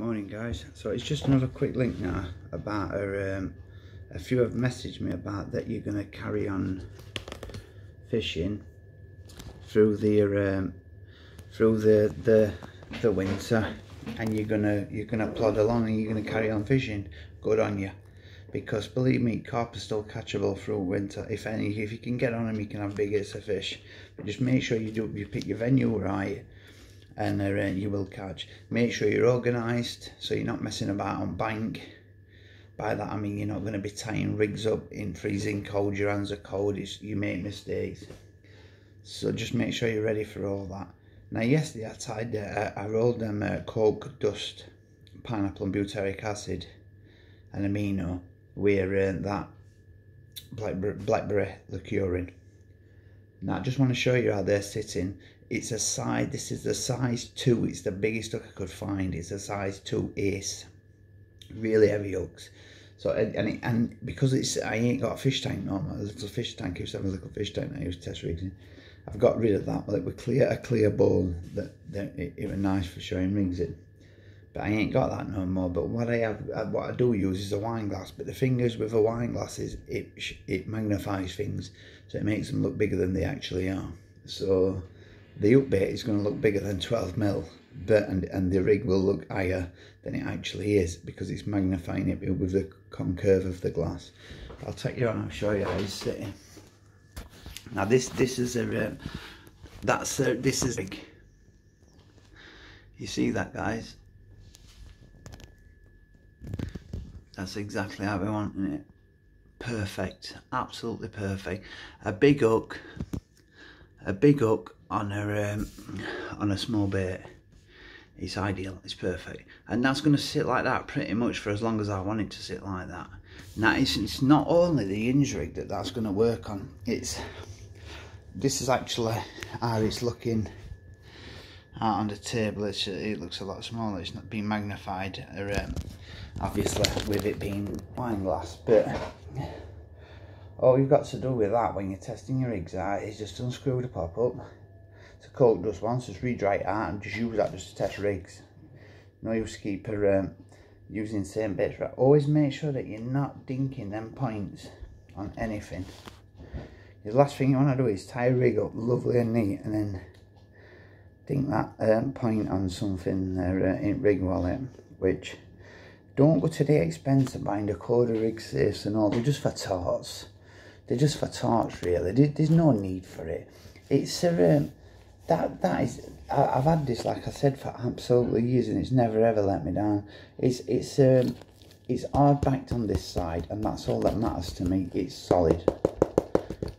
Morning guys, so it's just another quick link now about a few have messaged me about that you're going to carry on fishing through the winter, and you're gonna plod along and you're gonna carry on fishing. Good on you, because believe me, carp are still catchable through winter. If you can get on them, you can have big hits of fish, but just make sure you pick your venue right, and you will catch. Make sure you're organised, so you're not messing about on bank. By that I mean you're not going to be tying rigs up in freezing cold, your hands are cold, you make mistakes. So just make sure you're ready for all that. Now yesterday I rolled them Cork dust, pineapple and butyric acid and amino with that blackberry liqueurin. Now I just want to show you how they're sitting. It's a size, this is the size 2, it's the biggest hook I could find. It's a size 2 ace, really heavy hooks. So and because I ain't got a fish tank no more, a little fish tank, I used to have a little fish tank that I used to test rigs in. I've got rid of that, but it was a clear bowl that it was nice for showing rigs in. But I ain't got that no more. But what I do use is a wine glass. But the thing is with a wine glass is it magnifies things, so it makes them look bigger than they actually are. So the hook bait is going to look bigger than 12mm, but and the rig will look higher than it actually is because it's magnifying it with the concave of the glass. I'll take you on and show you how he's sitting. Now this is a rig. You see that, guys? That's exactly how we want it. Perfect, absolutely perfect. A big hook on a small bait. It's ideal, it's perfect, and that's going to sit like that pretty much for as long as I want it to sit like that. Now it's not only the hinge rig that's going to work on. This is actually how it's looking out on the table. It looks a lot smaller. It's not being magnified, obviously with it being wine glass. But all you've got to do with that when you're testing your rigs out is just unscrew the pop up. It's a cork dust one, so just re-dry it out and just use that just to test rigs. No use to keep using the same bits. Right? Always make sure that you're not dinking them points on anything. The last thing you want to do is tie a rig up lovely and neat and then dink that point on something in rig wallet, which don't go to the expense of buying a cord of rig safes and all. They're just for torts. They're just for torts, really. There's no need for it. It's that is, I've had this, like I said, for absolutely years, and it's never ever let me down. It's hard backed on this side, and that's all that matters to me. It's solid.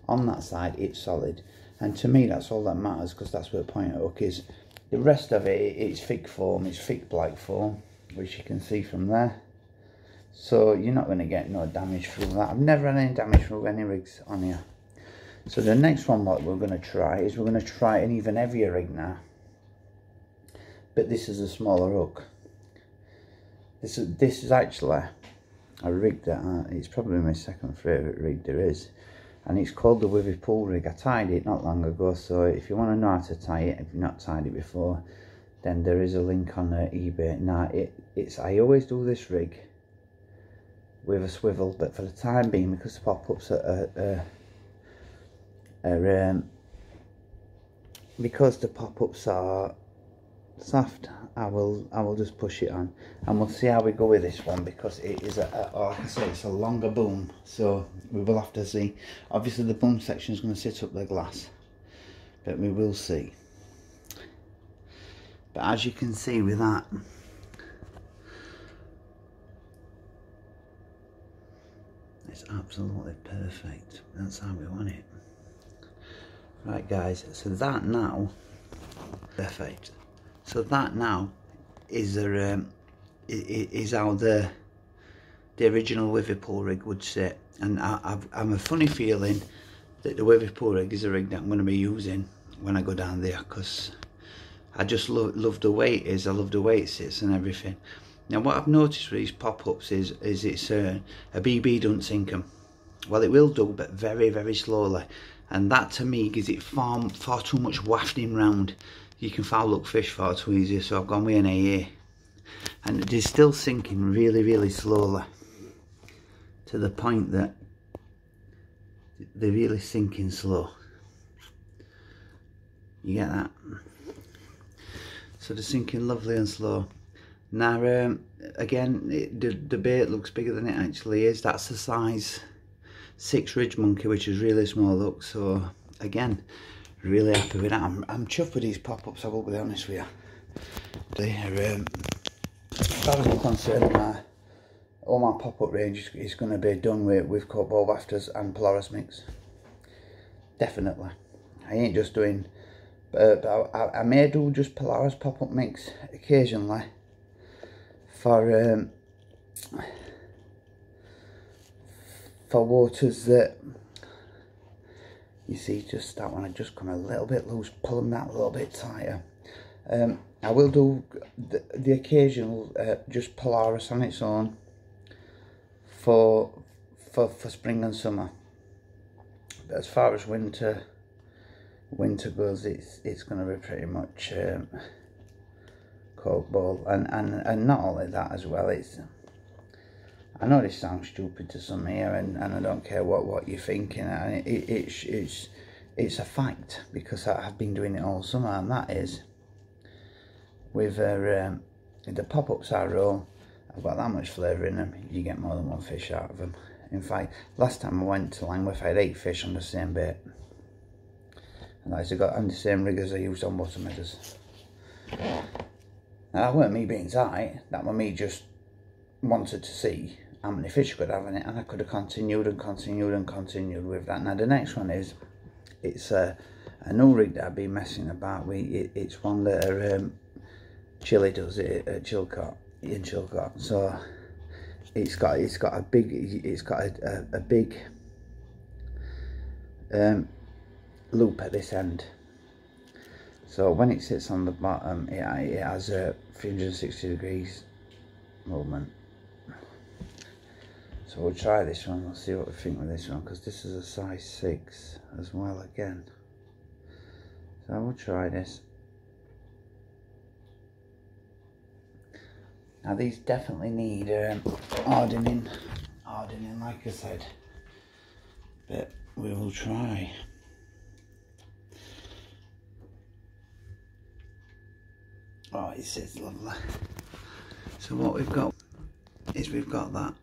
On that side, it's solid, and to me that's all that matters, because that's where the point hook is. The rest of it, it's thick foam, it's thick black foam, which you can see from there. So you're not going to get no damage through that. I've never had any damage through any rigs on here. So the next one what we're going to try is we're going to try an even heavier rig now, but this is a smaller hook. This is actually a rig that it's probably my second favourite rig there is, and it's called the Withy Pool rig. I tied it not long ago, so if you want to know how to tie it, if you've not tied it before, then there is a link on eBay. Now I always do this rig with a swivel, but for the time being, because the pop-ups because the pop-ups are soft, I will just push it on, and we'll see how we go with this one, because it is like I say, it's a longer boom, so we will have to see. Obviously the boom section is going to sit up the glass, but we will see. But as you can see with that, it's absolutely perfect. That's how we want it. Right guys, so that now, perfect. So that now is how the original Withy Pool rig would sit, and I'm a funny feeling that the Withy Pool rig is a rig that I'm going to be using when I go down there, because I just love the way it is. I love the way it sits and everything. Now what I've noticed with these pop-ups is it's a BB don't sink them. Well, it will do, but very, very slowly. And that to me gives it far too much wafting round. You can foul up fish far too easy, so I've gone with an AA. and it is still sinking really, really slowly, to the point that they're really sinking slow. You get that? So they're sinking lovely and slow. Now again, the bait looks bigger than it actually is. That's the size 6 ridge monkey, which is really small look. So again, really happy with that. I'm chuffed with these pop-ups, I will be honest with you. They're as far as I'm concerned, all my pop-up range is going to be done with Cork ball wafters and polaris mix. Definitely. I ain't just doing, but I may do just polaris pop-up mix occasionally for waters that, you see, just that one, I just come a little bit loose, pull them that a little bit tighter. I will do the occasional just polaris on its own for spring and summer. But as far as winter goes, it's going to be pretty much Cork ball, and not only that as well. I know this sounds stupid to some here, and I don't care what you're thinking. And it's a fact, because I've been doing it all summer, and that is with the pop-ups I roll. I've got that much flavour in them, you get more than one fish out of them. In fact, last time I went to Langworth, I had 8 fish on the same bait. And I got on the same rig as I used on bottom headers. Now that weren't me being tight, that was me just wanted to see how many fish I could have in it, and I could have continued and continued and continued with that. Now the next one is, it's a new rig that I've been messing about with. It's one that Chile does it at Chilcot, in Chilcot. So it's got a big loop at this end. So when it sits on the bottom, it has a 360 degrees movement. So we'll try this one, we'll see what we think with this one, because this is a size 6 as well again. So I will try this. Now these definitely need hardening like I said, but we will try. Oh, it sits lovely. So what we've got is we've got that,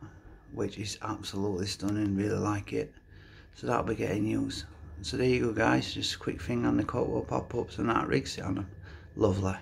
which is absolutely stunning, really like it. So that'll be getting used. So there you go guys, just a quick thing on the Cork pop-ups and that rig sit on them. Lovely.